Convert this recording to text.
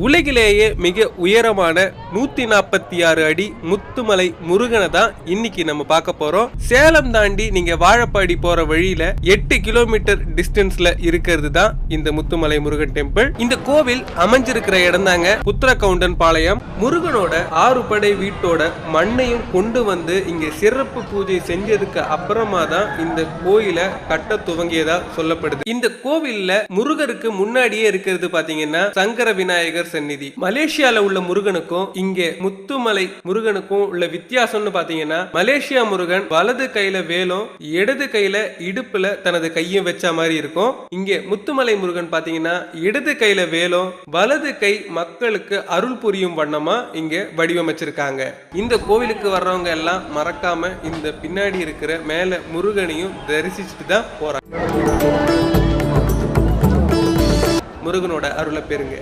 உலகிலேயே மிக உயரமான 146 அடி முத்துமலை முருகனை தான் இன்னைக்கு நம்ம பார்க்க போறோம். சேலம் தாண்டி நீங்க வாழப்பாடி போற வழியில 8 கிலோமீட்டர் டிஸ்டன்ஸ்ல இருக்கிறது தான் இந்த முத்துமலை முருகன் டெம்பிள். இந்த கோவில் அமைஞ்சிருக்கிற இடம் தாங்க புத்திரகவுண்டன் பாளையம். முருகனோட 6 படை வீட்டோட மண்ணையும் கொண்டு வந்து இங்க சிறப்பு பூஜை செஞ்சதுக்கு அப்புறமா தான் இந்த கோயிலை கட்ட துவங்கியதா சொல்லப்படுது. இந்த கோவில்ல முருகருக்கு முன்னாடியே இருக்கிறது பாத்தீங்கன்னா சங்கர விநாயகர் சந்நிதி. மலேசியால உள்ள முருகனுக்கும் இங்க முத்துமலை முருகனுக்கும் உள்ள வித்தியாசம்னு பாத்தீங்கன்னா, மலேசியா முருகன் வலது கையில வேலும் இடது கையில இடுப்புல தனது கையும் வச்ச மாதிரி இருக்கும். இங்க முத்துமலை முருகன் பாத்தீங்கன்னா இடது கையில வேலும் வலது கை மக்களுக்கு அருள் புரியும் வண்ணமா இங்க வடிவமைச்சிருக்காங்க. இந்த கோவிலுக்கு வர்றவங்க எல்லாம் மறக்காம இந்த பின்னாடி இருக்கிற மேல முருகனையும் தரிசிச்சுட்டு தான் போறாங்க. முருகனோட அருளை பெறுங்க.